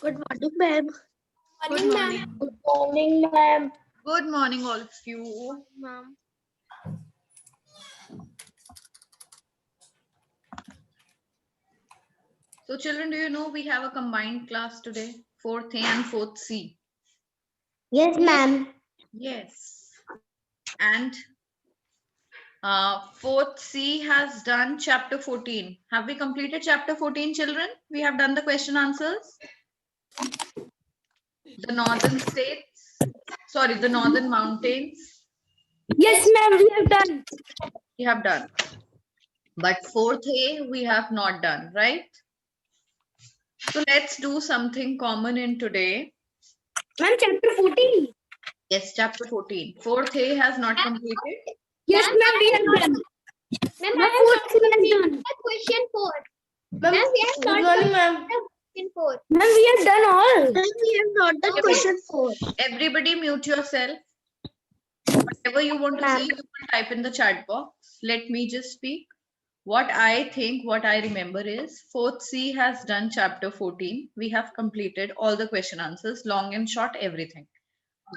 Good morning, ma'am. Good morning. Good morning, ma'am. Good morning, all of you. Ma'am. So, children, do you know we have a combined class today? 4th A and 4th C. Yes, ma'am. Yes. And 4th C has done chapter 14. Have we completed chapter 14, children? We have done the question answers. The northern states. Sorry, the northern mountains. Yes, ma'am, we have done. We have done. But 4th A, we have not done, right? So, let's do something common in today. Ma'am, chapter 14. Yes, chapter 14. 4th A has not completed. Yes, ma'am, we have done. Ma'am, 4th we have done. Question 4. Ma'am, we have good morning, ma'am. Question 4. Ma'am, we have done all. Ma'am, we have not done Okay. question 4. Everybody mute yourself. Whatever you want to say, you can type in the chat box. Let me just speak. What I think, what I remember is 4th C has done chapter 14. We have completed all the question answers, long and short, everything.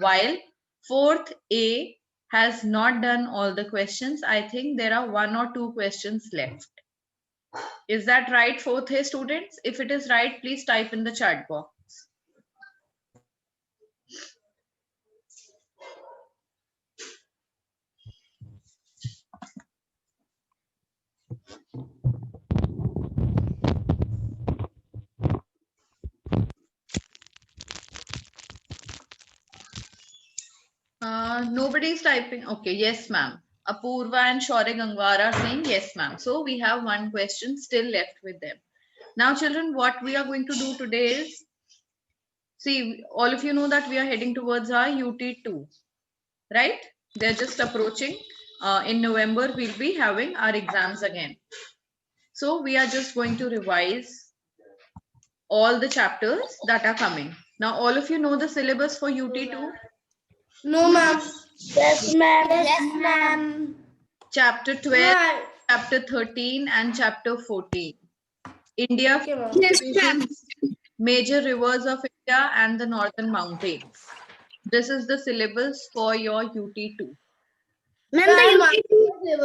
While 4th A has not done all the questions. I think there are 1 or 2 questions left. Is that right, 4th A students? If it is right, please type in the chat box. Nobody is typing. Okay, yes, ma'am. Apurva and Shaurya Gangwar are saying yes, ma'am. So we have one question still left with them. Now, children, what we are going to do today is, see, all of you know that we are heading towards our UT2, right? They're just approaching. In November, we'll be having our exams again. So we are just going to revise all the chapters that are coming. Now, all of you know the syllabus for UT2? No, ma'am. Yes, ma'am. Yes, ma'am. Chapter 12, chapter 13, and chapter 14. India, Yes, ma'am. major rivers of India, and the northern mountains. This is the syllabus for your UT2. Ma'am, the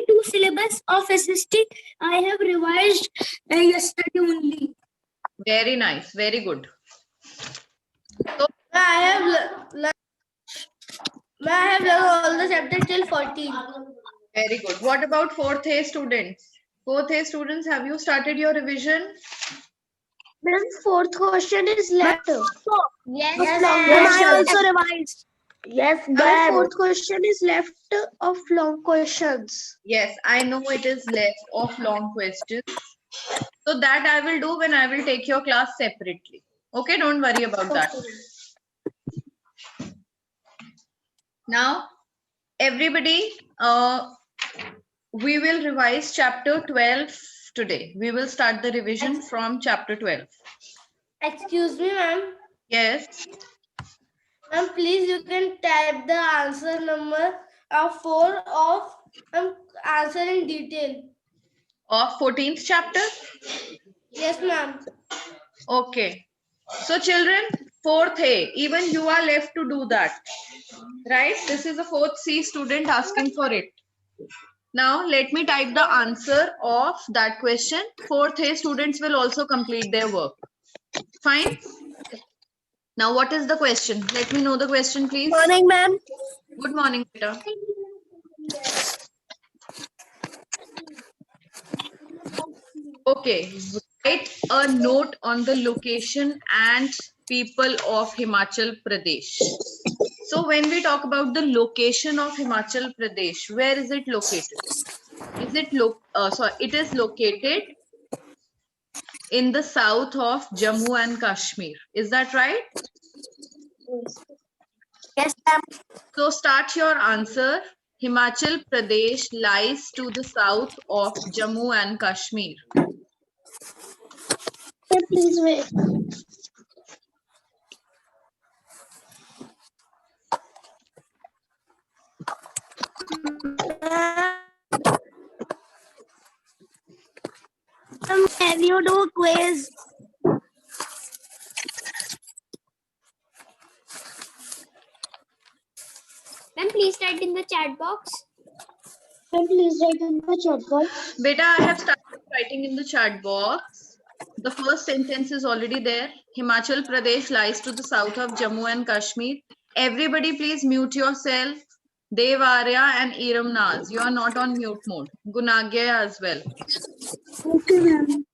UT2 syllabus of SST I have revised yesterday only. Very nice, very good. So, I have learned all the chapters till 14. very good. What about 4th A students? 4th A students, have you started your revision? Ma'am, 4th question is left. Yes, Ma'am, I also revised. Yes, Our 4th question is left of long questions. Yes, I know it is left of long questions. So that I will do when I will take your class separately. Okay, don't worry about that. Now, everybody, we will revise chapter 12 today. We will start the revision from chapter 12. Excuse me, ma'am. Yes. Ma'am, please you can type the answer number of 4 of answer in detail. Of 14th chapter? Yes, ma'am. Okay. So children, 4th A, even you are left to do that. Right? This is a 4th C student asking for it. Now let me type the answer of that question. 4th A students will also complete their work. Fine? Now what is the question? Let me know the question, please. Morning, ma'am. Good morning, beta. Okay, write a note on the location and people of Himachal Pradesh. So when we talk about the location of Himachal Pradesh, where is it located? Is it it is located in the south of Jammu and Kashmir. Is that right? Yes, ma'am. So start your answer. Himachal Pradesh lies to the south of Jammu and Kashmir. Please wait. Can you do quiz? please write in the chat box. Ma'am, please write in the chat box. Beta, I have started writing in the chat box. The first sentence is already there. Himachal Pradesh lies to the south of Jammu and Kashmir. Everybody please mute yourself. Dev Arya and Iram Naz, you are not on mute mode. Gunagya as well. Okay, ma'am.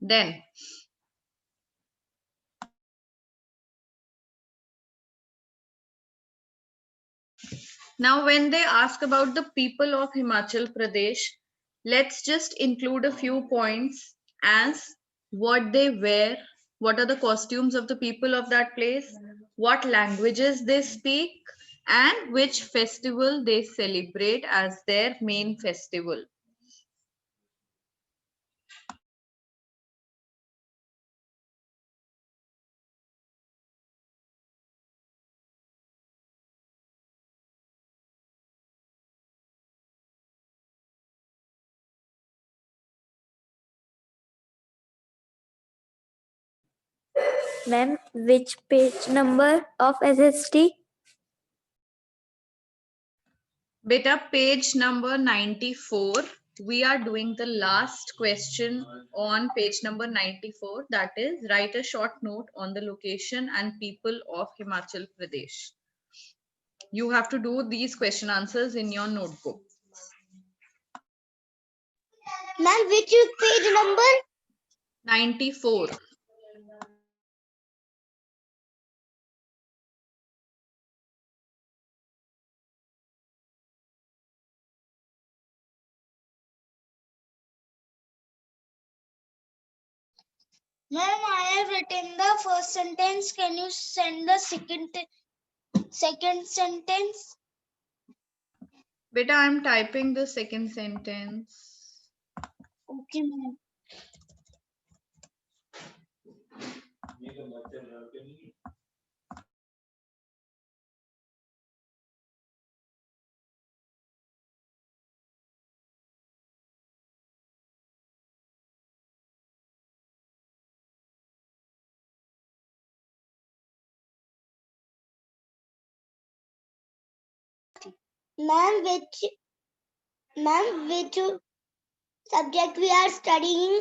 Then, now when they ask about the people of Himachal Pradesh, let's just include a few points as what they wear, what are the costumes of the people of that place, what languages they speak, and which festival they celebrate as their main festival. Ma'am, which page number of SST? Beta, page number 94. We are doing the last question on page number 94. That is, write a short note on the location and people of Himachal Pradesh. You have to do these question answers in your notebook. Ma'am, which page number? 94. Ma'am, I have written the first sentence. Can you send the second sentence? Beta, I'm typing the second sentence. Okay, ma'am. Ma'am, which subject we are studying?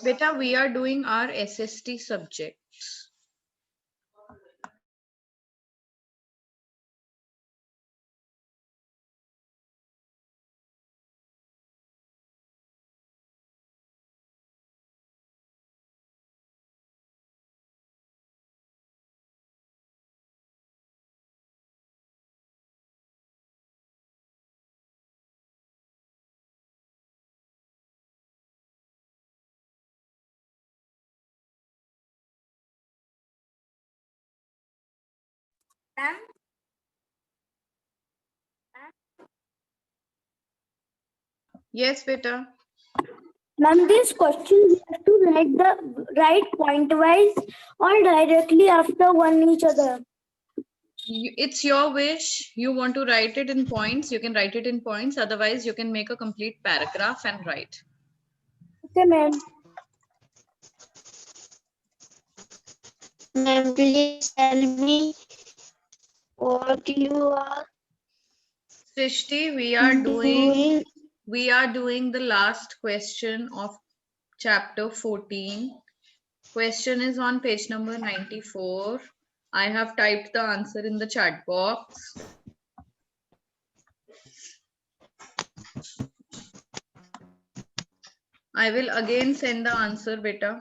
Beta, we are doing our SST subjects. Ma'am, Yes, Beta. ma'am, this question we have to write point-wise or directly after one each other. It's your wish. You want to write it in points, you can write it in points. Otherwise, you can make a complete paragraph and write. Okay, ma'am. Ma'am, please tell me what you are Srishti, doing. we are doing the last question of chapter 14. Question is on page number 94. I have typed the answer in the chat box. I will again send the answer, beta.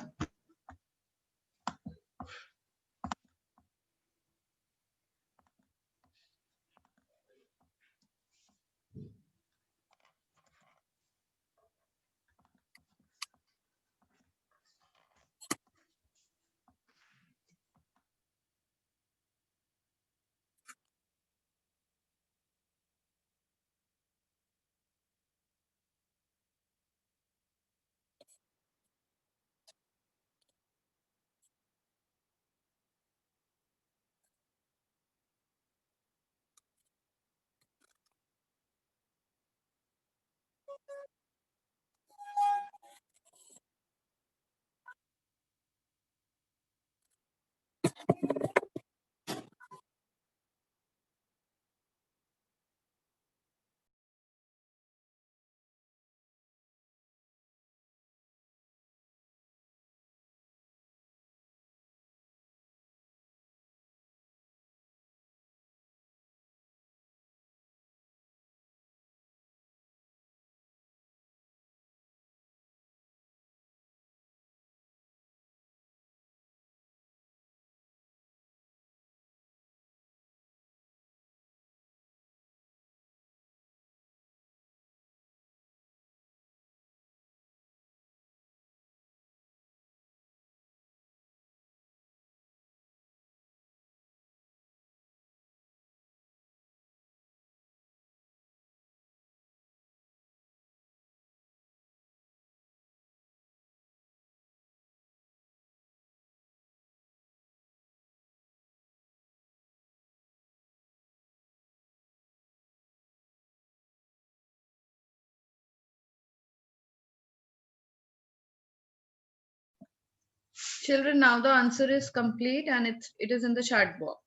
Children, now the answer is complete and it is in the chat box.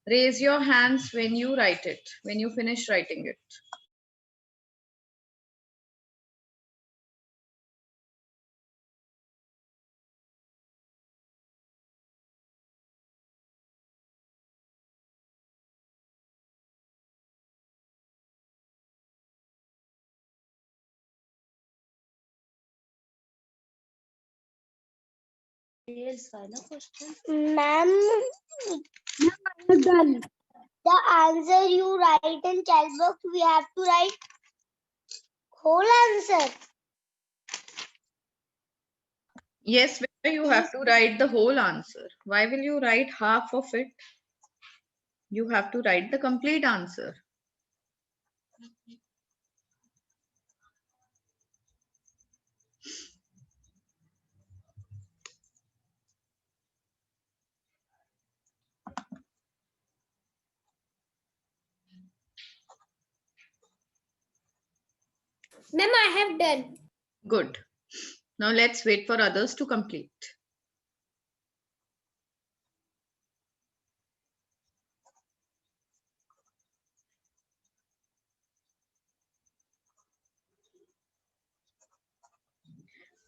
Raise your hands when you write it, when you finish writing it. Ma'am, I'm done. the answer you write in chat box, we have to write whole answer. Yes, you have to write the whole answer. Why will you write half of it? You have to write the complete answer. Ma'am, I have done. Good. Now let's wait for others to complete.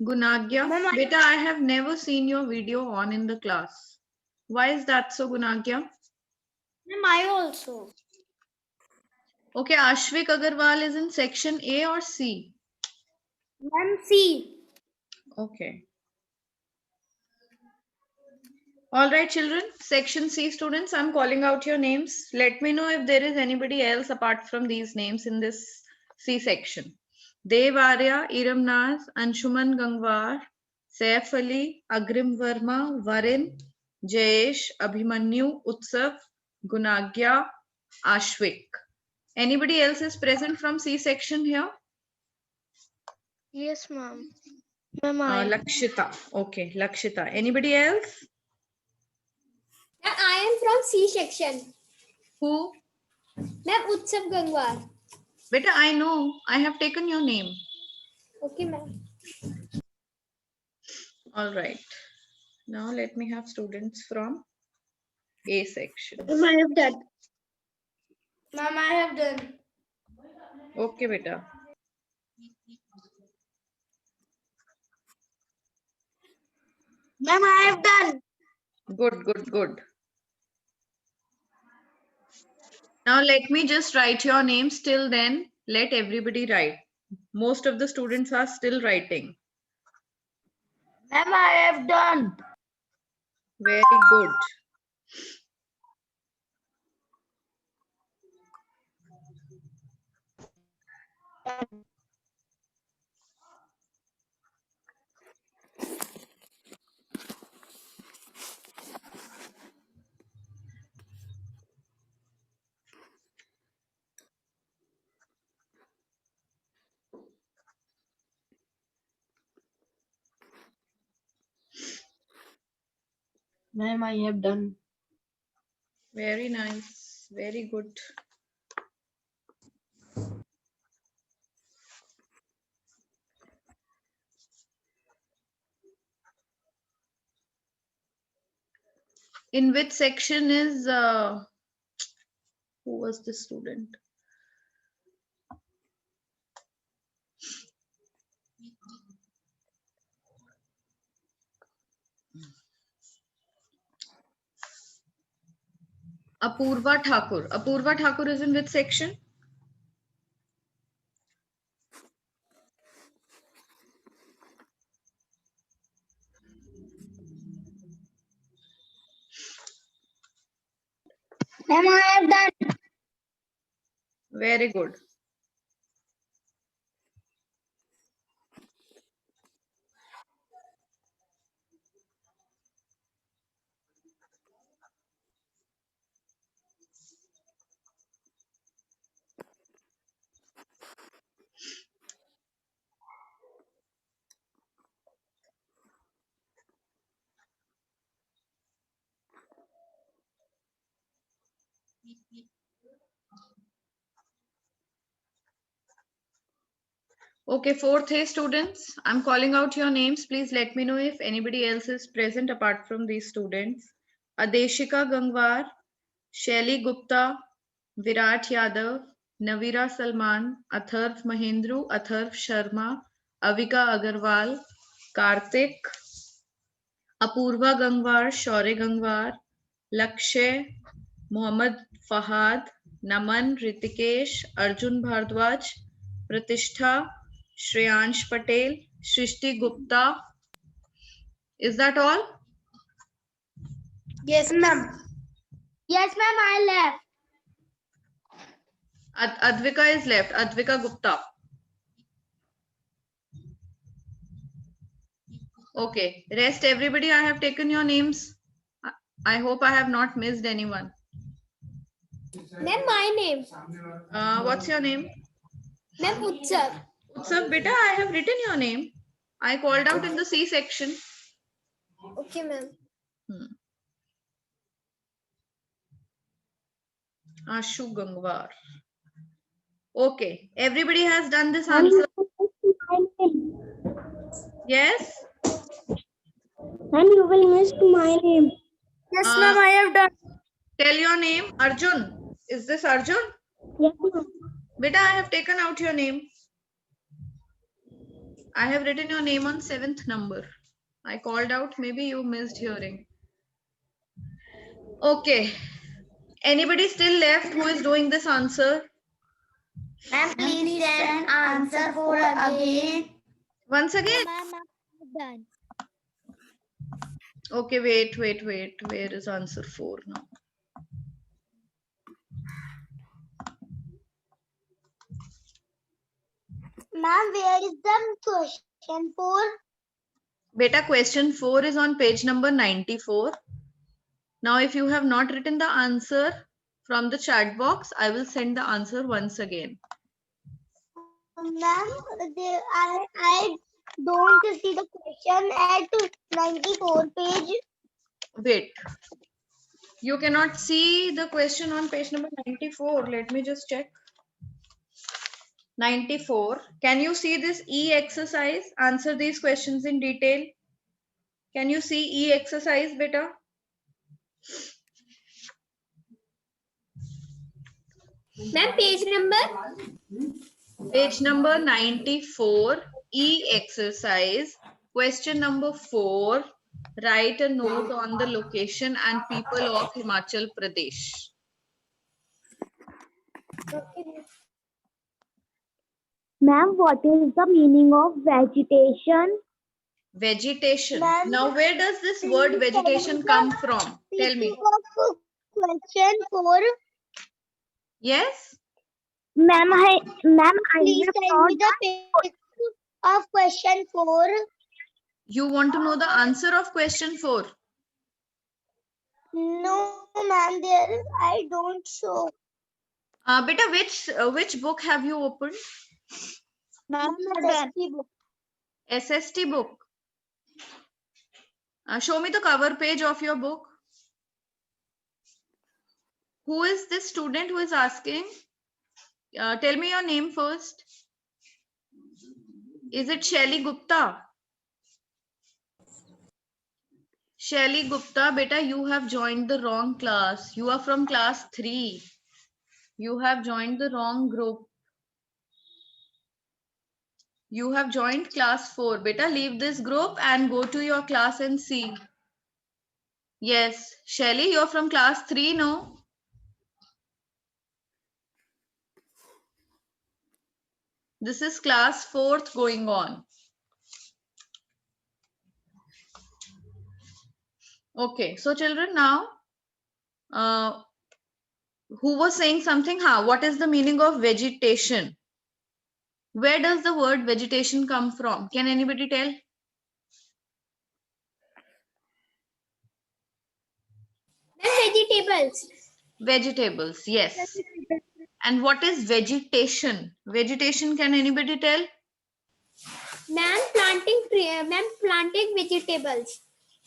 Gunagya, Ma'am, beta, I have never seen your video on in the class. Why is that so, Gunagya? Ma'am, I also. Okay, Ashvik Agarwal is in section A or C? Ma'am, C. Okay. All right, children. Section C students, I'm calling out your names. Let me know if there is anybody else apart from these names in this C section. Dev Arya, Iram Naz, Anshuman Gangwar, Saif Ali, Agrim Verma, Varin, Jayesh, Abhimanyu, Utsav, Gunagya, Ashvik. Anybody else is present from C section here? Yes, ma'am. Ma'am, Lakshita. Okay, Lakshita. Anybody else? I am from C section. Who? Ma'am, Utsav Gangwar. Beta, I know. I have taken your name. Okay, ma'am. All right. Now let me have students from A section. Ma'am, I have done. Ma'am, I have done. Okay, beta. Ma'am, I have done. Good, good, good. Now let me just write your names. Till then, let everybody write. Most of the students are still writing. Ma'am, I have done. Very good. Ma'am, I have done. Very nice. Very good. In which section is who was the student? Apurva Thakur. Apurva Thakur is in which section? Ma'am, I have done. Very good. Okay, fourth A students, I'm calling out your names. Please let me know if anybody else is present apart from these students. Adeshika Gangwar, Shelly Gupta, Virat Yadav, Navira Salman, Atharv Mahendru, Atharv Sharma, Avika Agarwal, Karthik, Apurva Gangwar, Shaurya Gangwar, Lakshay, Mohammad Fahad, Naman, Ritikesh, Arjun Bhardwaj, Pratishtha, Shreyansh Patel, Shrishti Gupta. Is that all? Yes, ma'am. Yes, ma'am. I left. Advika is left. Advika Gupta. Okay. Rest everybody. I have taken your names. I hope I have not missed anyone. Ma'am, my name. What's your name? Ma'am, Utsav. Utsav, beta, I have written your name. I called out in the C section. Okay, ma'am. Ashu Gangwar. Okay. Everybody has done this Ma'am, answer. you will miss my name. Yes. Ma'am, you will miss my name. Yes, Uh, ma'am. I have done. Tell your name. Arjun. Is this Arjun? Yes, ma'am. Beta, I have taken out your name. I have written your name on 7th number. I called out. Maybe you missed hearing. Okay. Anybody still left who is doing this answer? Ma'am, please send answer for again. Once again? Ma'am, I'm done. Okay, wait. Where is answer 4 now? Ma'am, where is the question for? Beta, question 4 is on page number 94. Now, if you have not written the answer from the chat box, I will send the answer once again. Ma'am, I don't see the question at 94 page. Wait. You cannot see the question on page number 94. Let me just check. 94. Can you see this E exercise? Answer these questions in detail. Can you see E exercise, beta? Ma'am, page number? Page number 94, E exercise. Question number 4. Write a note on the location and people of Himachal Pradesh. Ma'am, what is the meaning of vegetation? Vegetation. Ma'am, Now, where does this word vegetation come from? Tell me. Question 4. Yes? Ma'am, I Please have send me not. the page of question 4. You want to know the answer of question 4? No, ma'am, there I don't show. Beta, which book have you opened? Ma'am, SST book. SST book. Show me the cover page of your book. Who is this student who is asking? Tell me your name first. Is it Shelly Gupta? Shelly Gupta, beta, you have joined the wrong class. You are from class 3. You have joined the wrong group. You have joined class 4. Beta, leave this group and go to your class and see. Yes, Shelly, you're from class 3, no? This is class 4th going on. Okay, so children, now, who was saying something? What is the meaning of vegetation? Where does the word vegetation come from? Can anybody tell? Vegetables. Vegetables, yes. And what is vegetation? Vegetation, can anybody tell? Ma'am, planting vegetables.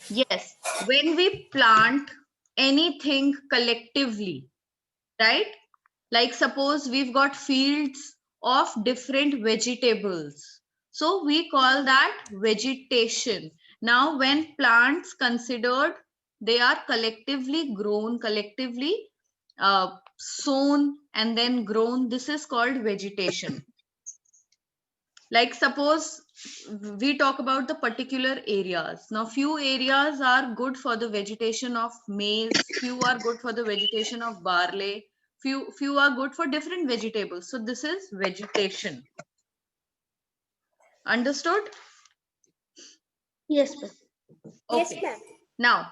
Yes, when we plant anything collectively, right? Like suppose we've got fields of different vegetables. So we call that vegetation. Now, when plants considered, they are collectively grown, collectively sown and then grown. This is called vegetation. Like suppose we talk about the particular areas. Now, few areas are good for the vegetation of maize, few are good for the vegetation of barley, few are good for different vegetables. So this is vegetation. Understood? Yes, ma'am. Okay. Now,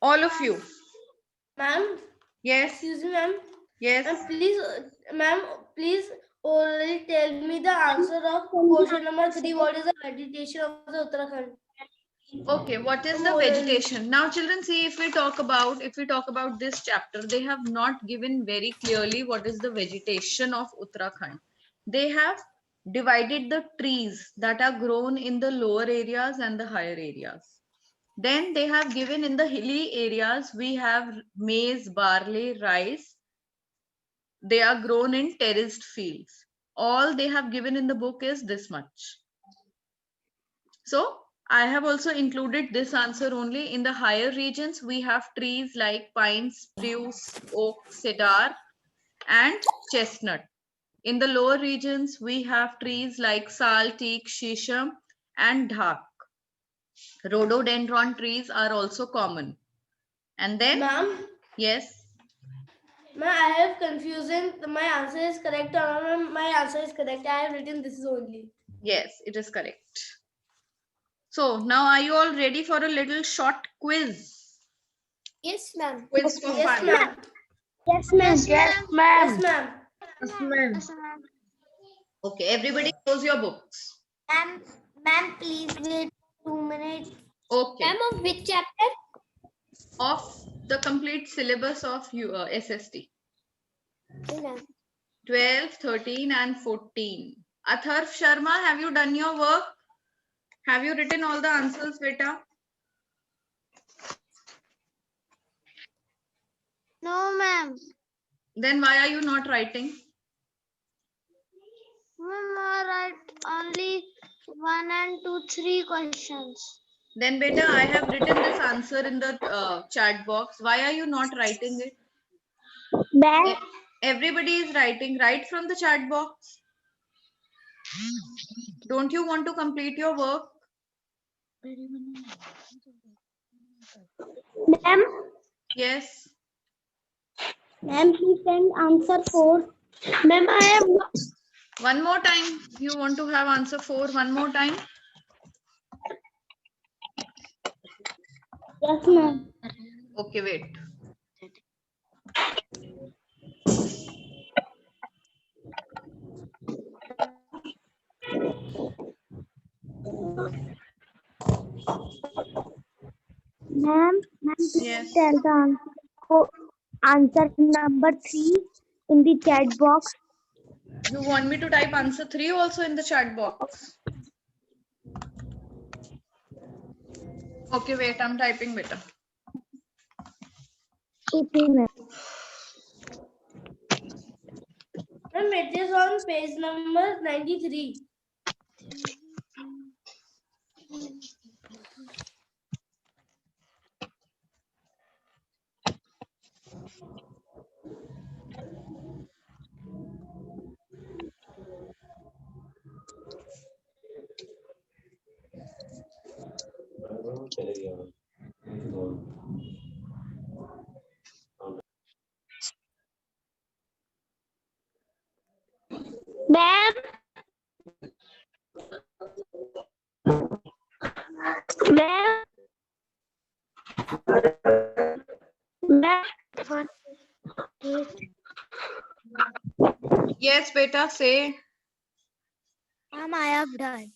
all of you. Ma'am, Yes, excuse me, ma'am. yes. Ma'am, please already tell me the answer of question number 3. What is the vegetation of the Uttarakhand? Okay, what is the vegetation? Now, children, see, if we talk about this chapter, they have not given very clearly what is the vegetation of Uttarakhand. They have divided the trees that are grown in the lower areas and the higher areas. Then they have given in the hilly areas, we have maize, barley, rice. They are grown in terraced fields. All they have given in the book is this much. So I have also included this answer only. In the higher regions, we have trees like pine, spruce, oak, cedar, and chestnut. In the lower regions, we have trees like sal, teak, shisham, and dhak. Rhododendron trees are also common. And then, Ma'am, yes, ma'am, I have confusion. My answer is correct or not, ma'am? My answer is correct. I have written this only. yes, it is correct. So now are you all ready for a little short quiz? Yes, ma'am. Quiz for Yes, fun. ma'am. Yes, ma'am. Yes, ma'am. Okay, everybody close your books. Ma'am, please wait 2 minutes. Okay. Ma'am, of which chapter? Of the complete syllabus of SST. Okay, ma'am. 12, 13 and 14. Atharv Sharma, have you done your work? Have you written all the answers, beta? No, ma'am. Then why are you not writing? Ma'am, I write only 1 and 2, 3 questions. Then beta, I have written this answer in the chat box. Why are you not writing it? Ma'am, Everybody is writing. Write from the chat box. Don't you want to complete your work? ma'am, Yes. ma'am, please send answer 4. Ma'am, I have One more time. You want to have answer 4 one more time? yes, ma'am. Okay, wait. Ma'am, please Yes. tell the answer number 3 in the chat box. You want me to type answer 3 also in the chat box? Okay, wait, I'm typing beta. Okay, ma'am. Ma'am, it is on page number 93. Ma'am, ma'am, ma'am. Yes, beta, say. Ma'am, I have done.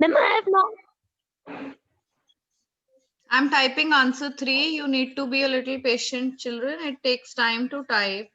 Ma'am, I have not. I'm typing answer 3. You need to be a little patient, children. It takes time to type.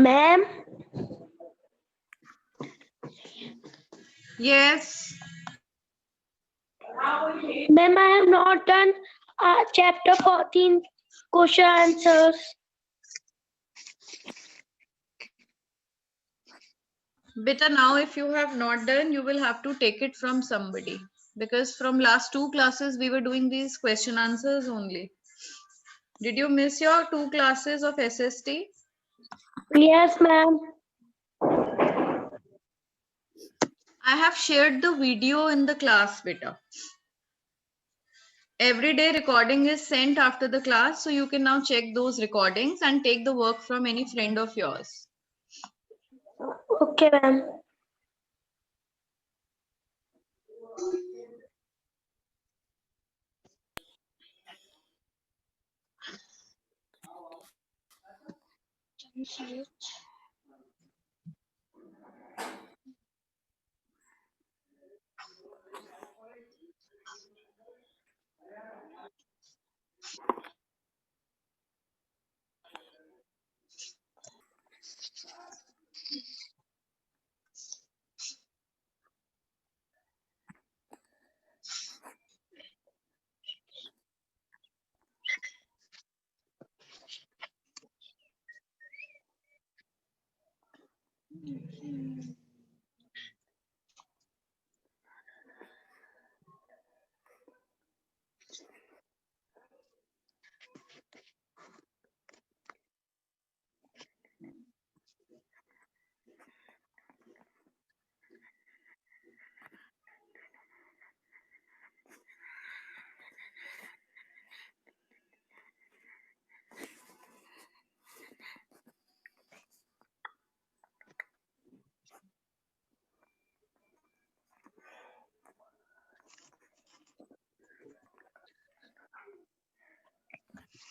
Ma'am, Yes. ma'am, I have not done chapter 14 question answers. Beta, now if you have not done, you will have to take it from somebody. Because from last 2 classes, we were doing these question answers only. Did you miss your 2 classes of SST? Yes, ma'am. I have shared the video in the class, beta. Every day recording is sent after the class, so you can now check those recordings and take the work from any friend of yours. Okay, ma'am.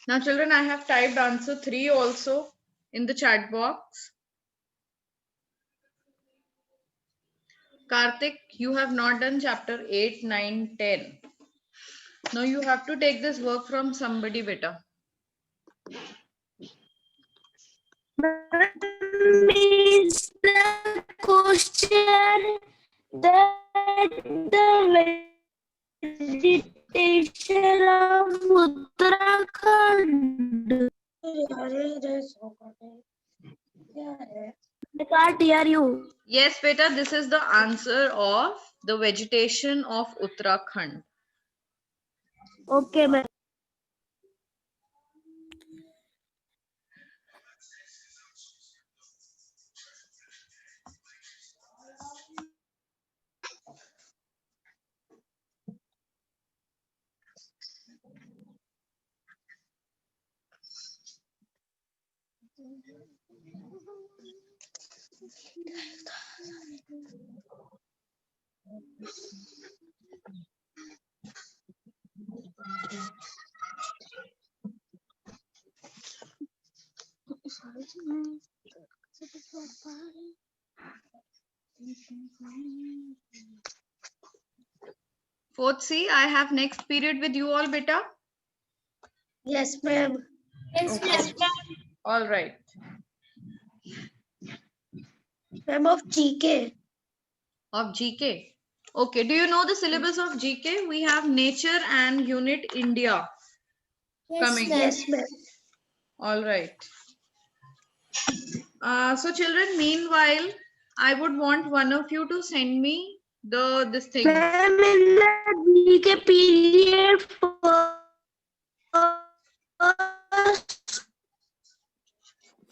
Now, children, I have typed answer 3 also in the chat box. Karthik, you have not done chapter 8, 9, 10. Now you have to take this work from somebody, beta. Is the question that the vegetation of Uttarakhand? I can't hear you. Yes, beta, this is the answer of the vegetation of Uttarakhand. Okay, ma'am. Fourth C, I have next period with you all, beta. Yes, ma'am. Yes, Okay. All right. Ma'am of GK. Of GK. Okay, do you know the syllabus of GK? We have nature and unit India coming. Yes, ma'am. All right. So children, meanwhile, I would want one of you to send me this thing. Ma'am, in the GK period first,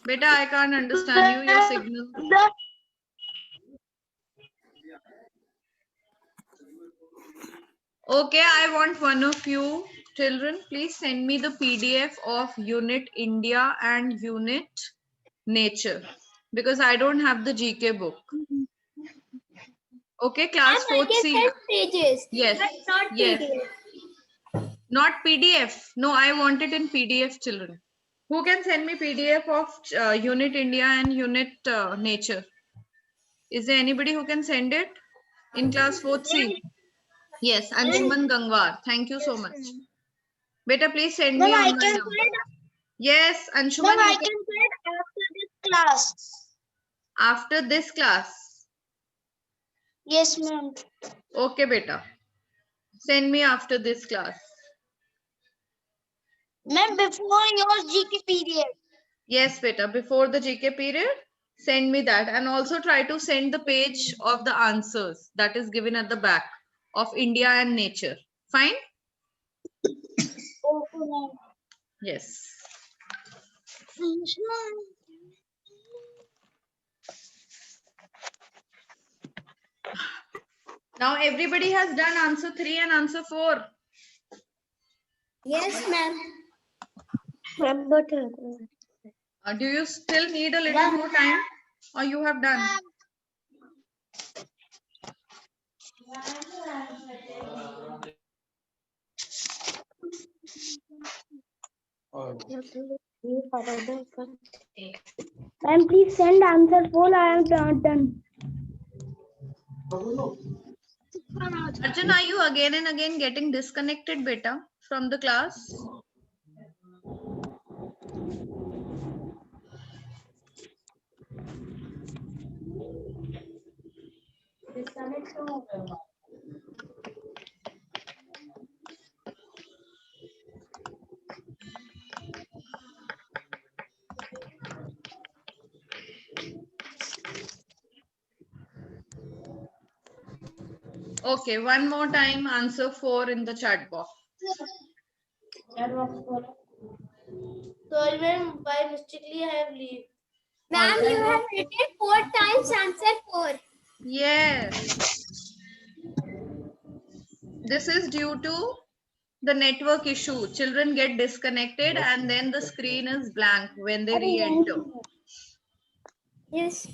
Beta, I can't understand you. Your signal. Okay, I want one of you children. Please send me the PDF of Unit India and Unit Nature because I don't have the GK book. Okay, class 4th C. Pages. Yes. Not Yes. PDF. Not PDF. No, I want it in PDF, children. Who can send me PDF of Unit India and Unit Nature? Is there anybody who can send it in class 4th C? Yes, Anshuman Gangwar. Thank you so much. Beta, please send me Ma'am, I on my can number. send. Yes, Ma'am, Anshuman, I you can send after this class. After this class. Yes, ma'am. Okay, beta. Send me after this class. Ma'am, before your GK period. Yes, beta. Before the GK period, send me that. And also try to send the page of the answers that is given at the back of India and nature. Fine? Okay, ma'am. Yes. Yes, ma'am. Now everybody has done answer 3 and answer 4. Yes, ma'am. Do you still need a little more time or you have done? Ma'am, please send answer full. I am not done. Arjun, are you again and again getting disconnected, beta, from the class? Okay, one more time, answer 4 in the chat box. Sorry, ma'am, by mistakenly I have leave. Ma'am, you have written 4 times answer 4. Yes. This is due to the network issue. Children get disconnected and then the screen is blank when they re-enter. Yes.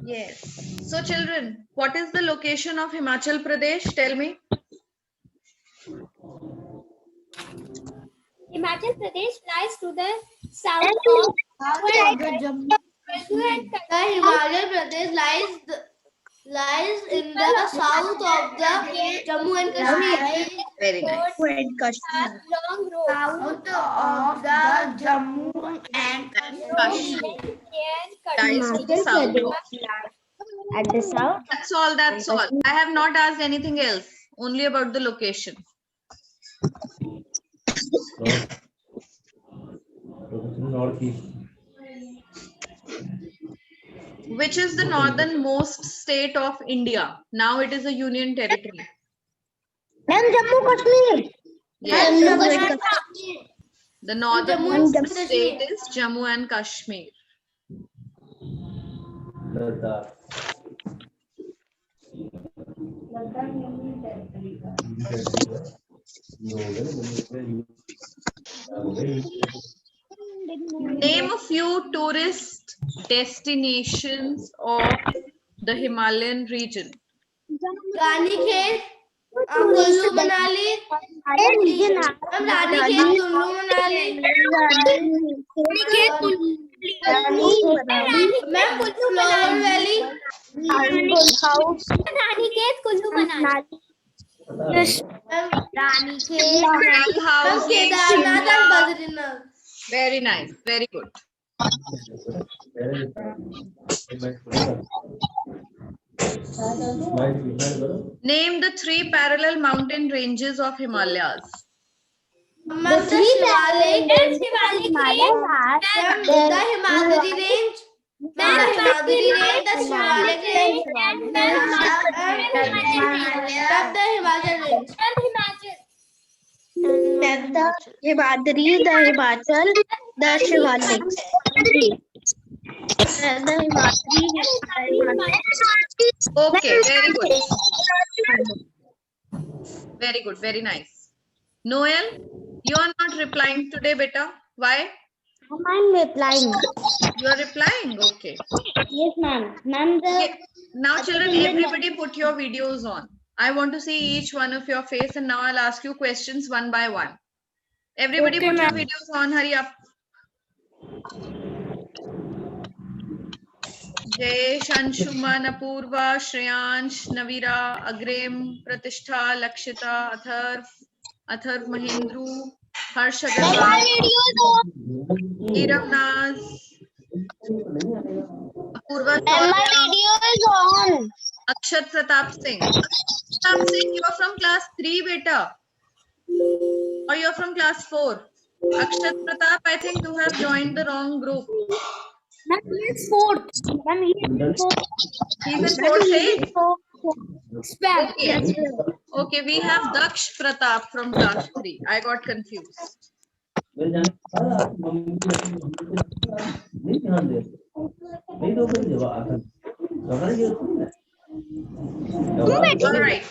Yes. So children, what is the location of Himachal Pradesh? Tell me. Himachal Pradesh lies to the south The of Himachal Pradesh lies in the south of the Jammu and Kashmir. Very nice. long road. South of the Jammu and Kashmir lies to the south of. At the south. That's all. That's all. I have not asked anything else. Only about the location. Northeast. Which is the northernmost state of India? Now it is a union territory. Ma'am, Jammu Kashmir. Yes. The northernmost Jammu and state Kashmir. is Jammu and Kashmir. Ladakh. Name a few tourist destinations of the Himalayan region. Ranikhet, Kullu Manali. Ma'am, Ranikhet, Kullu Manali. Ma'am, Flower Valley. Raniket Kullu Manali. Ma'am, Dalhousie, Kedarnath and Shimla. Badrinath. Very nice. Very good. Name the 3 parallel mountain ranges of Himalayas. Ma'am, the Shivalik. Ma'am, the Himadri range. Ma'am, the Himadri range, the Shivalik range. Ma'am, the Himachal range. Himadri, the Himachal, the Shivalik. Okay, very good. Very good, very nice. Noel, you are not replying today, beta. Why? I'm replying. You are replying? Okay. Yes, ma'am. Ma'am, Okay. Now, children, everybody put your videos on. I want to see each one of your face, and now I'll ask you questions one by one. Everybody put your videos on. Hurry up. Jayesh, Anshuman, Apurva, Shreyansh, Navira, Agrim, Pratishtha, Lakshita, Atharv Mahendru, Harsh Agarwal, Iram Naz, Apurva And my Shaurya, video is on. Akshat Pratap Singh. Pratap Singh, you are from class 3, beta. Or you are from class 4. Akshat Pratap, I think you have joined the wrong group. Ma'am, he is fourth. Ma'am, he is fourth. He's in Ma'am, 4th he A? is fourth. Spam. Okay. Yes, sir. Okay, we have Daksh Pratap from class 3. I got confused. मेरे जाने के बाद आप mummy की नहीं ध्यान दे नहीं तो फिर जब आकर घबरा गया थोड़ी ना All right.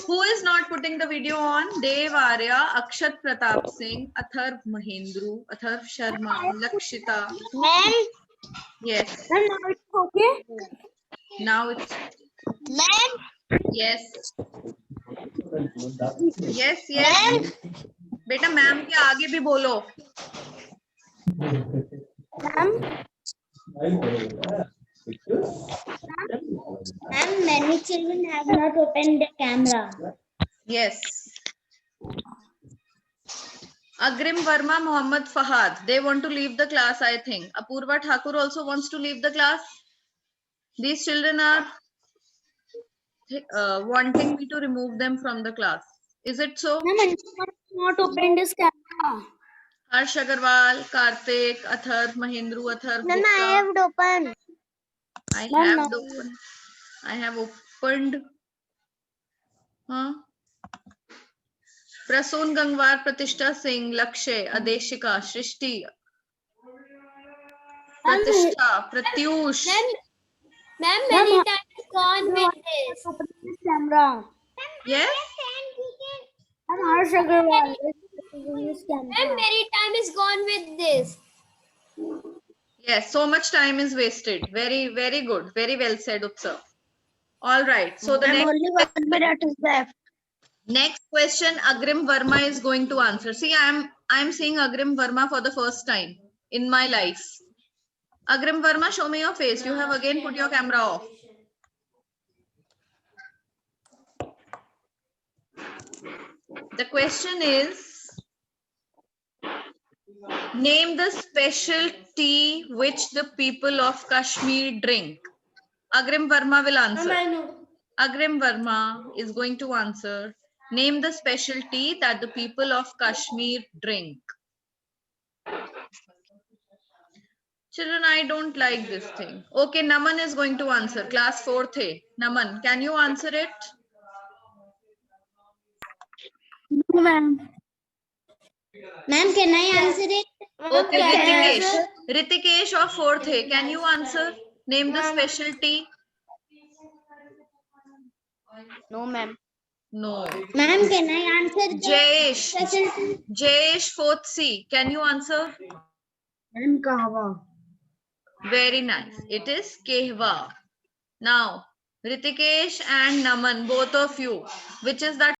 Who is not putting the video on? Dev Arya, Akshat Pratap Singh, Atharv Mahendru, Atharv Sharma, Lakshita. Ma'am, Yes. Ma'am, now it's okay. Now it's ma'am, yes. Yes, yes. बेटा ma'am के आगे भी बोलो. Ma'am, ma'am, many children have not opened the camera. Yes. Agrim Verma, Mohammad Fahad. They want to leave the class, I think. Apurva Thakur also wants to leave the class. These children are wanting me to remove them from the class. Is it so? ma'am, Anshuman has not opened his camera. Harsh Agarwal, Karthik, Atharv, Mahendru, Atharv, Ma'am, I Gupta. have opened. I Ma'am, have now- opened. I have opened. Huh? Prasoon Gangwar, Pratishta Singh, Lakshay, Adeshika, Shrishti, Pratishtha, Pratyush. Ma'am, many time is gone with this. Open his camera. Yes? Ma'am, Harsh Agarwal is opening his camera. Many time is gone with this. Yes, so much time is wasted. Very, very good. Very well said, Utsav. All right. So the Only 1 minute is left. next question Agrim Verma is going to answer. See, I'm seeing Agrim Verma for the first time in my life. Agrim Verma, show me your face. You have again put your camera off. The question is, name the special tea which the people of Kashmir drink. Agrim Verma will answer. Agrim Verma is going to answer. Name the special tea that the people of Kashmir drink. Children, I don't like this thing. Okay, Naman is going to answer. Class 4th A. Naman, can you answer it? No, ma'am. Ma'am, can I answer it? Okay, Ritikesh. Ritikesh of 4th A. Can you answer? Name the special tea. No, ma'am. No. Ma'am, can I answer the Jayesh. special? Jayesh 4th C. Can you answer? Ma'am, kahwa. Very nice. It is Kehwa. Now, Ritikesh and Naman, both of you, which is that